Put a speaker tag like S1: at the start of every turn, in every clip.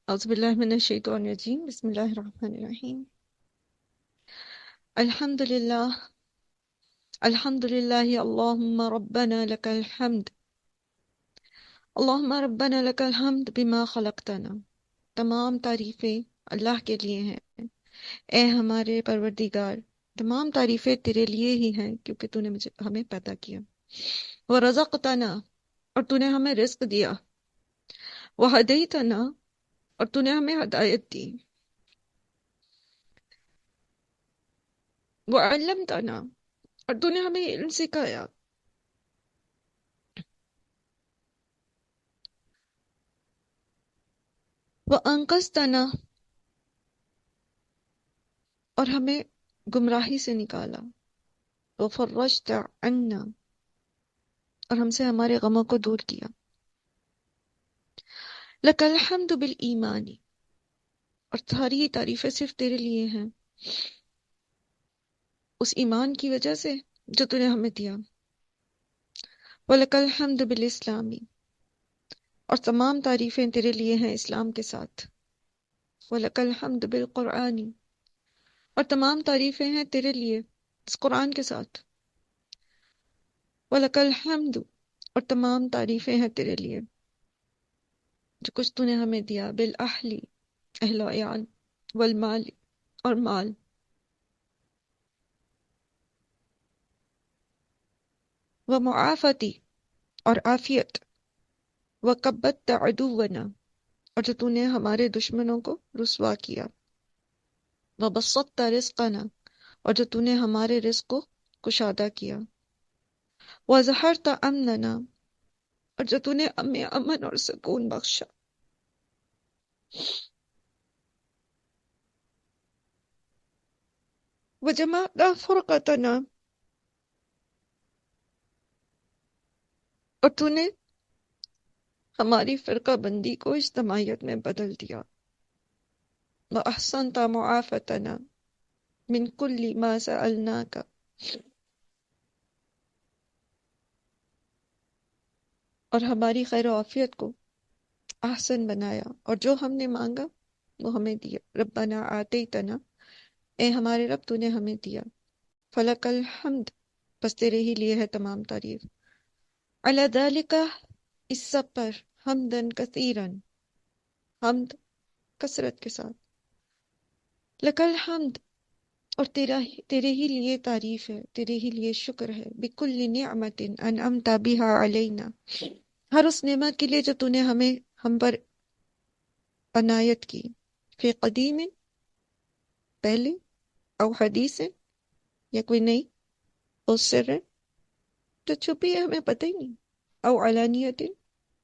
S1: أعوذ بالله من الشيطان الرجيم بسم الله الرحمن الرحيم الحمد لله الحمد لله اللهم ربنا لك الحمد اللهم ربنا لك الحمد بما خلقتنا تمام تعریفیں اللہ کے لیے ہیں اے ہمارے پروردگار، تمام تعریفیں تیرے لیے ہی ہیں کیونکہ تو نے ہمیں پیدا کیا، ورزقتنا اور تو نے ہمیں رزق دیا، وہدیتنا اور تو نے ہمیں ہدایت دی، وعلمتنا اور تو نے ہمیں علم سکھایا، وانقذتنا اور ہمیں گمراہی سے نکالا، وفرجت عنا اور ہم سے ہمارے غموں کو دور کیا، لک الحمد بالایمان اور ساری یہ تعریفیں صرف تیرے لیے ہیں اس ایمان کی وجہ سے جو تو نے ہمیں دیا، ولک الحمد بالاسلامی اور تمام تعریفیں تیرے لیے ہیں اسلام کے ساتھ، ولک الحمد بالقرآن اور تمام تعریفیں ہیں تیرے لیے اس قرآن کے ساتھ، وَلَكَ الْحَمْدُ اور تمام تعریفیں ہیں تیرے لیے جو کچھ تو نے ہمیں دیا، بالأہلی اہل و عیال، والمال اور مال، ومعافتی اور عافیت، وکبت عدونا اور جو تو نے ہمارے دشمنوں کو رسوا کیا، وبسطت رزقنا اور جو تو نے ہمارے رزق کو کشادہ کیا، وظہرت امننا اور جو تو نے ہمیں امن اور سکون بخشا، وجمعت فرقتنا اور تو نے ہماری فرقہ بندی کو اجتماعیت میں بدل دیا، وَأَحْسَنْتَ مُعَافَتَنَا مِنْ كُلِّ مَا سَأَلْنَاكَ اور ہماری خیر و عافیت کو احسن بنایا اور جو ہم نے مانگا وہ ہمیں دیا، ربنا آتیتنا اے ہمارے رب تو نے ہمیں دیا، فلک الحمد بس تیرے ہی لیے ہے تمام تعریف، علی ذالک اس سب پر، حمدن کثیرن حمد کثرت کے ساتھ، لک الحمد اور تیرے ہی لیے تعریف ہے، تیرے ہی لیے شکر ہے، بکل نعمت انعمت بها علینا ہر اس نعمت کے لیے جو تو نے ہم پر عنایت کی، فی قدیم پہلے، او حدیث یا کوئی نئی، او سر جو چھپی ہے ہمیں پتہ ہی نہیں، او علانیت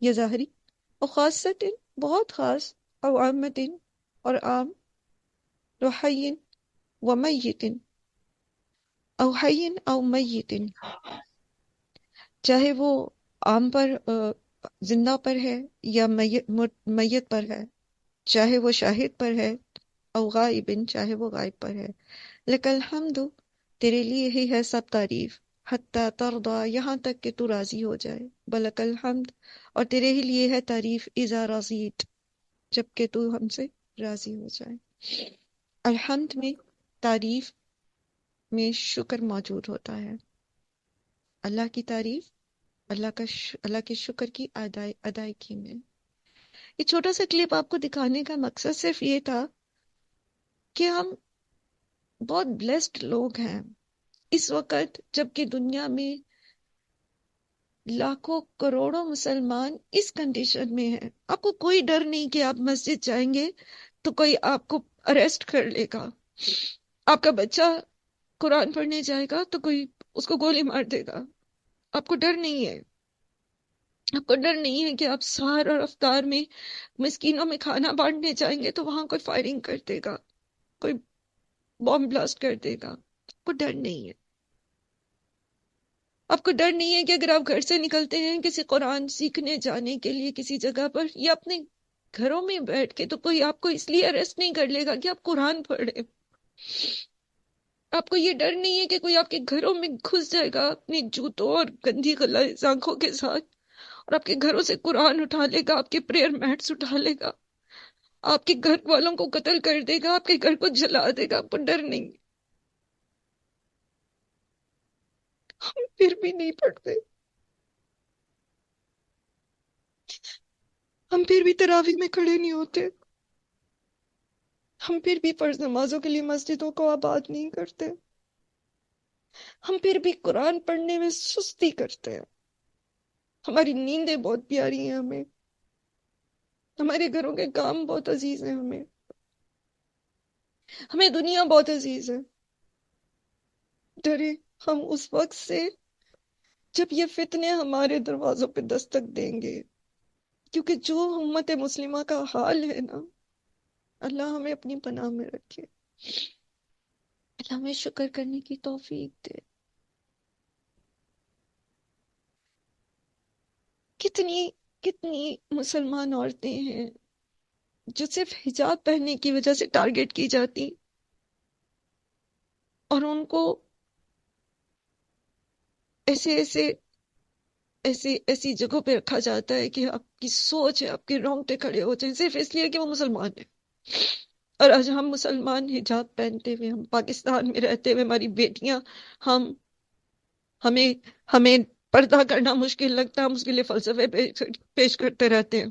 S1: یا ظاہری، او خاصت بہت خاص، او عامت اور عام، وحی ومیت او حی او میت چاہے وہ عام پر زندہ پر ہے یا میت پر ہے، چاہے وہ شاہد پر ہے، او غائب چاہے وہ غائب پر ہے، لک الحمد تیرے لیے ہی ہے سب تعریف، حتی ترضا یہاں تک کہ تو راضی ہو جائے، بلک الحمد اور تیرے ہی لیے ہے تعریف، اذا رضیت جب کہ تو ہم سے راضی ہو جائے۔ الحمد میں تعریف میں شکر موجود ہوتا ہے، اللہ کی تعریف، اللہ کے شکر کی ادائیگی میں۔ یہ چھوٹا سا کلپ آپ کو دکھانے کا مقصد صرف یہ تھا کہ ہم بہت بلیسڈ لوگ ہیں اس وقت جب کہ دنیا میں لاکھوں کروڑوں مسلمان اس کنڈیشن میں ہیں، آپ کو کوئی ڈر نہیں کہ آپ مسجد جائیں گے تو کوئی آپ کو اریسٹ کر لے گا، آپ کا بچہ قرآن پڑھنے جائے گا تو کوئی اس کو گولی مار دے گا، آپ کو ڈر نہیں ہے، آپ کو ڈر نہیں ہے کہ آپ سحر اور افطار میں مسکینوں میں کھانا بانٹنے جائیں گے تو وہاں کوئی فائرنگ کر دے گا، کوئی بام بلاسٹ کر دے گا، آپ کو ڈر نہیں ہے، آپ کو ڈر نہیں ہے کہ اگر آپ گھر سے نکلتے ہیں کسی قرآن سیکھنے جانے کے لیے کسی جگہ پر یا اپنے گھروں میں بیٹھ کے تو کوئی آپ کو اس لیے اریسٹ نہیں کر لے گا کہ آپ قرآن پڑھیں، آپ کو یہ ڈر نہیں ہے کہ کوئی آپ کے گھروں میں گھس جائے گا اپنے جوتوں اور گندی غلیظ آنکھوں کے ساتھ اور آپ کے گھروں سے قرآن اٹھا لے گا، آپ کے پریئر میٹس اٹھا لے گا، آپ کے گھر والوں کو قتل کر دے گا، آپ کے گھر کو جلا دے گا، آپ کو ڈر نہیں؟ ہم پھر بھی نہیں پڑھتے، ہم پھر بھی تراویح میں کھڑے نہیں ہوتے، ہم پھر بھی فرض نمازوں کے لیے مسجدوں کو آباد نہیں کرتے، ہم پھر بھی قرآن پڑھنے میں سستی کرتے ہیں۔ ہماری نیندیں بہت پیاری ہیں ہمیں، ہمارے گھروں کے کام بہت عزیز ہیں ہمیں، ہمیں دنیا بہت عزیز ہے۔ ڈرے ہم اس وقت سے جب یہ فتنے ہمارے دروازوں پہ دستک دیں گے، کیونکہ جو امت مسلمہ کا حال ہے نا، اللہ ہمیں اپنی پناہ میں رکھے، اللہ ہمیں شکر کرنے کی توفیق دے۔ کتنی کتنی مسلمان عورتیں ہیں جو صرف حجاب پہننے کی وجہ سے ٹارگٹ کی جاتی، اور ان کو ایسے ایسے ایسی جگہوں پہ رکھا جاتا ہے کہ آپ کی سوچ ہے، آپ کے رونگٹے کھڑے ہو جائیں، صرف اس لیے کہ وہ مسلمان ہیں۔ اور آج ہم مسلمان حجاب پہنتے ہوئے، ہم پاکستان میں رہتے ہوئے، ہماری بیٹیاں، ہم ہمیں ہمیں پردہ کرنا مشکل لگتا ہے، ہم اس کے لیے فلسفے پیش کرتے رہتے ہیں۔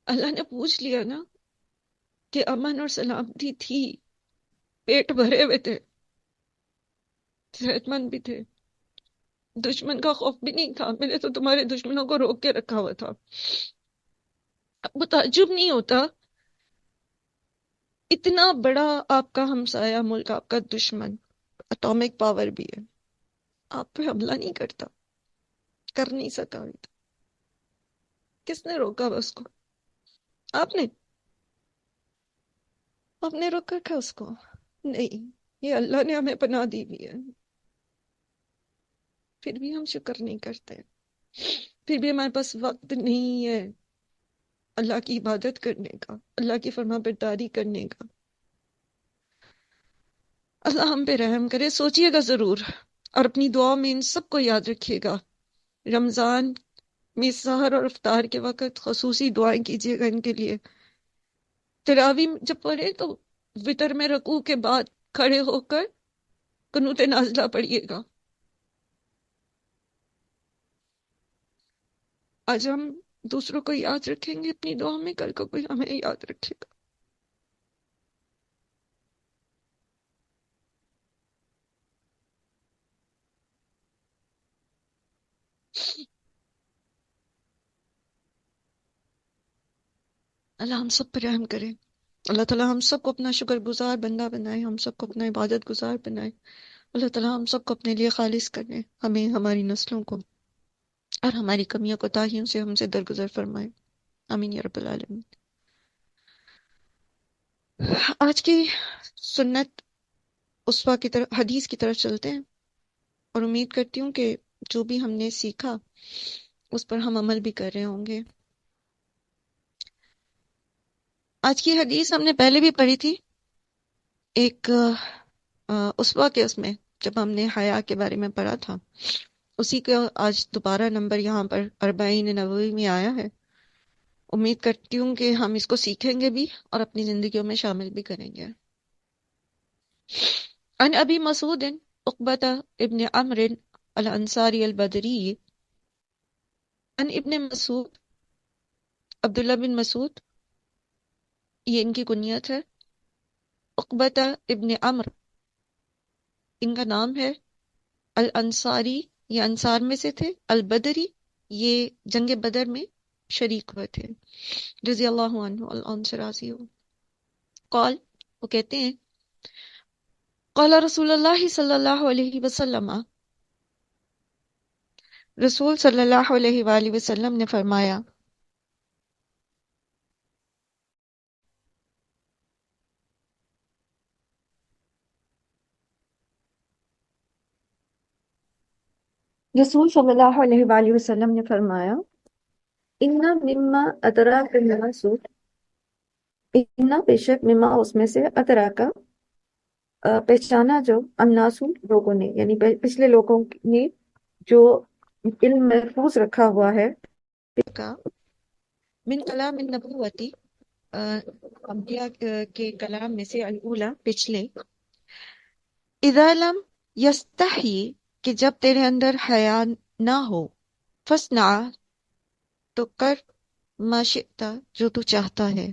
S1: اللہ نے پوچھ لیا نا کہ امن اور سلامتی تھی، پیٹ بھرے ہوئے تھے، صحت مند بھی تھے، دشمن کا خوف بھی نہیں تھا، میں نے تو تمہارے دشمنوں کو روک کے رکھا ہوا تھا۔ اب وہ تعجب نہیں ہوتا، اتنا بڑا آپ کا ہمسایہ ملک، آپ کا دشمن، اٹامک پاور بھی ہے، آپ پہ حملہ نہیں کرتا، کر نہیں سکا ابھی تک۔ کس نے روکا اس کو؟ آپ نے؟ آپ نے روک رکھا اس کو؟ نہیں، یہ اللہ نے ہمیں پناہ دی ہوئی ہے، پھر بھی ہم شکر نہیں کرتے، پھر بھی ہمارے پاس وقت نہیں ہے اللہ کی عبادت کرنے کا، اللہ کی فرما برداری کرنے کا۔ اللہ ہم پہ رحم کرے۔ سوچئے گا ضرور، اور اپنی دعاؤں میں ان سب کو یاد رکھیے گا۔ رمضان میں سحر اور افطار کے وقت خصوصی دعائیں کیجیے گا ان کے لیے۔ تراویح جب پڑھے تو وطر میں رکوع کے بعد کھڑے ہو کر قنوت نازلہ پڑھیے گا۔ آج ہم دوسروں کو یاد رکھیں گے اپنی دعا میں، کل کو کوئی ہمیں یاد رکھے گا۔ اللہ ہم سب پر رحم کرے۔ اللہ تعالیٰ ہم سب کو اپنا شکر گزار بندہ بنائے، ہم سب کو اپنا عبادت گزار بنائے۔ اللہ تعالیٰ ہم سب کو اپنے لیے خالص کرے، ہمیں، ہماری نسلوں کو، اور ہماری کمیوں کوتاہیوں سے ہم سے درگزر فرمائے۔ آمین یا رب العالمین۔ آج کی سنت اسوہ کی طرف، حدیث کی طرف چلتے ہیں، اور امید کرتی ہوں کہ جو بھی ہم نے سیکھا اس پر ہم عمل بھی کر رہے ہوں گے۔ آج کی حدیث ہم نے پہلے بھی پڑھی تھی، ایک اسوہ کے اس میں جب ہم نے حیا کے بارے میں پڑھا تھا، اسی کا آج دوبارہ نمبر یہاں پر 40 نبوی میں آیا ہے۔ امید کرتی ہوں کہ ہم اس کو سیکھیں گے بھی اور اپنی زندگیوں میں شامل بھی کریں گے۔ عن ابی مسعود عقبۃ ابن عمرو الانصاری البدری، عن ابن مسعود، عبداللہ بن مسعود، یہ ان کی کنیت ہے، عقبۃ ابن عمرو ان کا نام ہے، الانصاری یہ انصار میں سے تھے، البدری یہ جنگ بدر میں شریک ہوئے تھے، رضی اللہ عنہ، اللہ عنہ سے راضی ہو۔ قال، وہ کہتے ہیں، قال رسول اللہ صلی اللہ علیہ وسلم، رسول صلی اللہ علیہ وآلہ وسلم نے فرمایا، رسول صلی اللہ علیہ وآلہ وسلم نے فرمایا، ان مما ادراک الناس، ان بے شک مما اس میں سے ادراکا پہچانا جو الناس لوگوں نے، یعنی پچھلے لوگوں نے جو علم محفوظ رکھا ہوا ہے کا من کلام النبوتی، انبیاء کے کلام میں سے الاولا پچھلے، اذا لم یستحی کہ جب تیرے اندر حیا نہ ہو، فصنع تو کر ما شئتا جو تو چاہتا ہے۔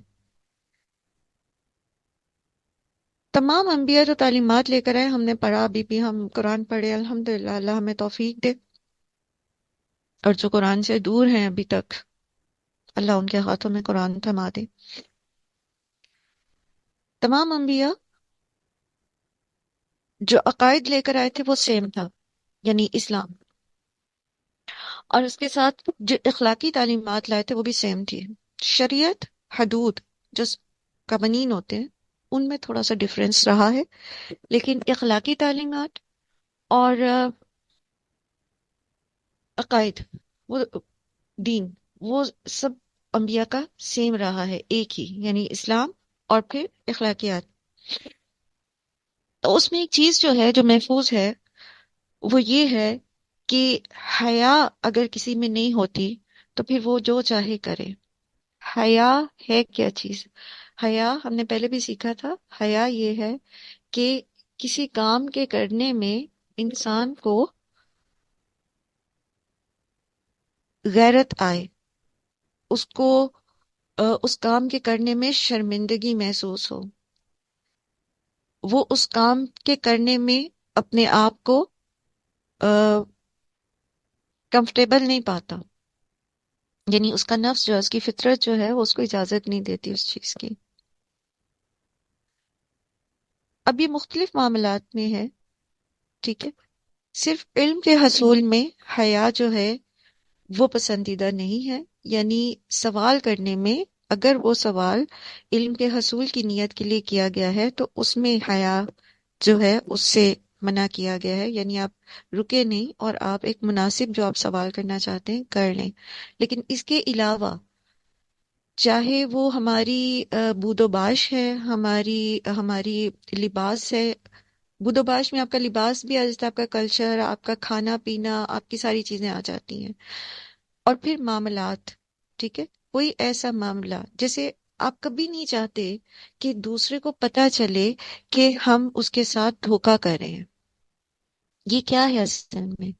S1: تمام انبیاء جو تعلیمات لے کر آئے ہم نے پڑھا، ابھی بھی ہم قرآن پڑھے الحمدللہ، اللہ ہمیں توفیق دے، اور جو قرآن سے دور ہیں ابھی تک اللہ ان کے ہاتھوں میں قرآن تھما دے۔ تمام انبیاء جو عقائد لے کر آئے تھے وہ سیم تھا، یعنی اسلام، اور اس کے ساتھ جو اخلاقی تعلیمات لائے تھے وہ بھی سیم تھی۔ شریعت، حدود جو قوانین ہوتے ہیں ان میں تھوڑا سا ڈفرینس رہا ہے، لیکن اخلاقی تعلیمات اور عقائد، وہ دین، وہ سب انبیاء کا سیم رہا ہے، ایک ہی، یعنی اسلام اور پھر اخلاقیات۔ تو اس میں ایک چیز جو ہے جو محفوظ ہے وہ یہ ہے کہ حیا اگر کسی میں نہیں ہوتی تو پھر وہ جو چاہے کرے۔ حیا ہے کیا چیز؟ حیا ہم نے پہلے بھی سیکھا تھا، حیا یہ ہے کہ کسی کام کے کرنے میں انسان کو غیرت آئے، اس کو اس کام کے کرنے میں شرمندگی محسوس ہو، وہ اس کام کے کرنے میں اپنے آپ کو کمفرٹیبل نہیں پاتا، یعنی اس کا نفس جو ہے، اس کی فطرت جو ہے وہ اس کو اجازت نہیں دیتی اس چیز کی۔ اب یہ مختلف معاملات میں ہے، ٹھیک ہے، صرف علم کے حصول میں حیا جو ہے وہ پسندیدہ نہیں ہے، یعنی سوال کرنے میں اگر وہ سوال علم کے حصول کی نیت کے لیے کیا گیا ہے تو اس میں حیا جو ہے اس سے منع کیا گیا ہے، یعنی آپ رکے نہیں اور آپ ایک مناسب جو آپ سوال کرنا چاہتے ہیں کر لیں۔ لیکن اس کے علاوہ چاہے وہ ہماری بود و باش ہے، ہماری لباس ہے، بود و باش میں آپ کا لباس بھی آ جاتا ہے، آپ کا کلچر، آپ کا کھانا پینا، آپ کی ساری چیزیں آ جاتی ہیں، اور پھر معاملات، ٹھیک ہے، کوئی ایسا معاملہ جیسے آپ کبھی نہیں چاہتے کہ دوسرے کو پتا چلے کہ ہم اس کے ساتھ دھوکا کر رہے ہیں۔ یہ کیا ہے اصل میں؟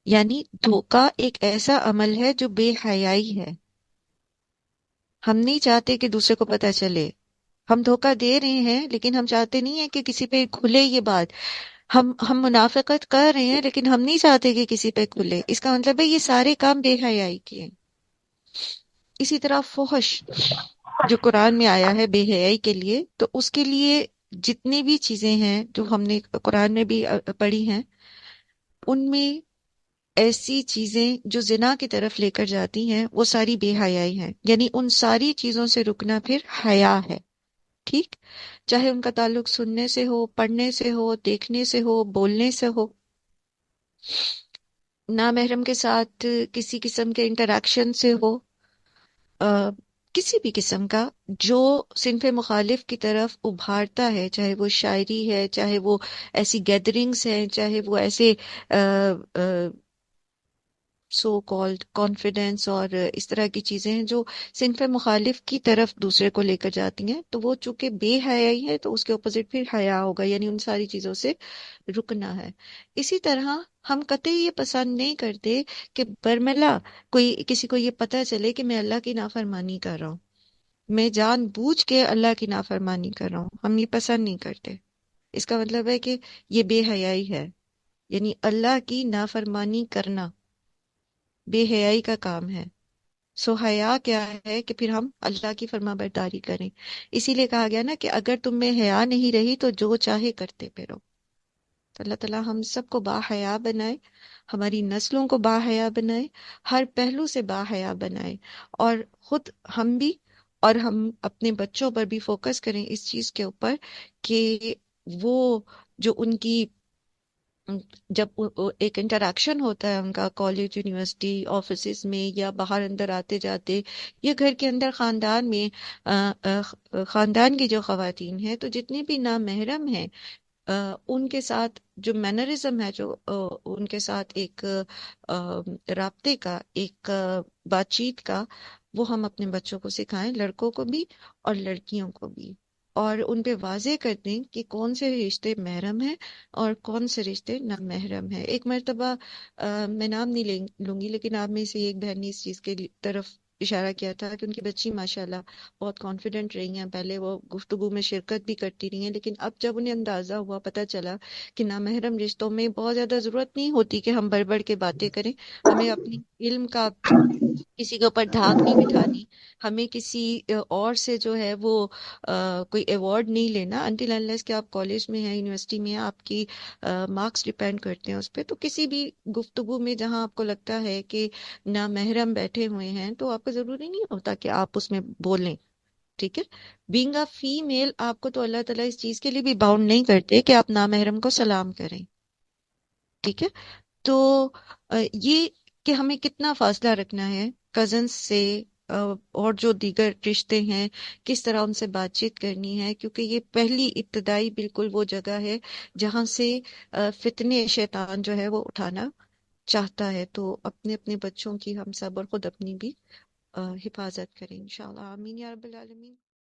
S1: یعنی دھوکا ایک ایسا عمل ہے جو بے حیائی ہے، ہم نہیں چاہتے کہ دوسرے کو پتا چلے، ہم دھوکا دے رہے ہیں لیکن ہم چاہتے نہیں ہیں کہ کسی پہ کھلے یہ بات، ہم منافقت کر رہے ہیں لیکن ہم نہیں چاہتے کہ کسی پہ کھلے، اس کا مطلب ہے یہ سارے کام بے حیائی کے ہیں۔ اسی طرح فحش جو قرآن میں آیا ہے بے حیائی کے لیے، تو اس کے لیے جتنی بھی چیزیں ہیں جو ہم نے قرآن میں بھی پڑھی ہیں، ان میں ایسی چیزیں جو زنا کی طرف لے کر جاتی ہیں وہ ساری بے حیائی ہیں، یعنی ان ساری چیزوں سے رکنا پھر حیا ہے، ٹھیک، چاہے ان کا تعلق سننے سے ہو، پڑھنے سے ہو، دیکھنے سے ہو، بولنے سے ہو، نامحرم کے ساتھ کسی قسم کے انٹریکشن سے ہو، کسی بھی قسم کا جو صنف مخالف کی طرف ابھارتا ہے، چاہے وہ شاعری ہے، چاہے وہ ایسی گیدرنگز ہیں، چاہے وہ ایسے سو کالڈ کانفیڈینس اور اس طرح کی چیزیں ہیں جو صنف مخالف کی طرف دوسرے کو لے کر جاتی ہیں، تو وہ چونکہ بے حیائی ہے تو اس کے اپوزٹ پھر حیا ہوگا، یعنی ان ساری چیزوں سے رکنا ہے۔ اسی طرح ہم قطعی یہ پسند نہیں کرتے کہ برملا کوئی کسی کو یہ پتہ چلے کہ میں اللہ کی نافرمانی کر رہا ہوں، میں جان بوجھ کے اللہ کی نافرمانی کر رہا ہوں، ہم یہ پسند نہیں کرتے۔ اس کا مطلب ہے کہ یہ بے حیائی ہے، یعنی اللہ کی نافرمانی کرنا بے حیائی کا کام ہے۔ سو حیا کیا ہے کہ پھر ہم اللہ کی فرما برداری کریں، اسی لیے کہا گیا نا کہ اگر تم میں حیا نہیں رہی تو جو چاہے کرتے پھرو۔ تو اللہ تعالیٰ ہم سب کو با حیا بنائے، ہماری نسلوں کو با حیا بنائے، ہر پہلو سے با حیا بنائے، اور خود ہم بھی اور ہم اپنے بچوں پر بھی فوکس کریں اس چیز کے اوپر کہ وہ جو ان کی جب ایک انٹریکشن ہوتا ہے ان کا کالج، یونیورسٹی، آفیسز میں، یا باہر اندر آتے جاتے، یا گھر کے اندر خاندان میں، خاندان کی جو خواتین ہیں، تو جتنی بھی نامحرم ہیں ان کے ساتھ جو مینرزم ہے، جو ان کے ساتھ ایک رابطے کا، ایک بات چیت کا، وہ ہم اپنے بچوں کو سکھائیں، لڑکوں کو بھی اور لڑکیوں کو بھی، اور ان پہ واضح کر دیں کہ کون سے رشتے محرم ہیں اور کون سے رشتے نامحرم ہیں۔ ایک مرتبہ میں نام نہیں لوں گی، لیکن آپ میں سے ایک بہن نے اس چیز کے طرف اشارہ کیا تھا کہ ان کی بچی ماشاءاللہ بہت کانفیڈنٹ رہی ہیں، پہلے وہ گفتگو میں شرکت بھی کرتی رہی ہیں، لیکن اب جب انہیں اندازہ ہوا، پتہ چلا کہ نامحرم رشتوں میں بہت زیادہ ضرورت نہیں ہوتی کہ ہم بڑھ بڑھ کے باتیں کریں، ہمیں اپنی علم کا کسی کے اوپر دھاگ نہیں بٹھانی، ہمیں کسی اور سے جو ہے وہ کوئی ایوارڈ نہیں لینا، انٹل انلیس کہ آپ کالج میں ہیں، یونیورسٹی میں ہیں، آپ کی مارکس ڈیپینڈ کرتے ہیں اس پہ، تو کسی بھی گفتگو میں جہاں آپ کو لگتا ہے کہ نامحرم بیٹھے ہوئے ہیں تو آپ کو ضروری نہیں ہوتا کہ آپ اس میں بولیں، ٹھیک ہے؟ بینگ اے فیمیل، آپ کو تو اللہ تعالیٰ اس چیز کے لیے بھی باؤنڈ نہیں کرتے کہ آپ نامحرم کو سلام کریں، ٹھیک ہے؟ تو یہ کہ ہمیں کتنا فاصلہ رکھنا ہے کزنس سے، اور جو دیگر رشتے ہیں کس طرح ان سے بات چیت کرنی ہے، کیونکہ یہ پہلی ابتدائی بالکل وہ جگہ ہے جہاں سے فتنے شیطان جو ہے وہ اٹھانا چاہتا ہے۔ تو اپنے اپنے بچوں کی ہم سب اور خود اپنی بھی حفاظت کریں انشاءاللہ، آمین یا رب العالمین۔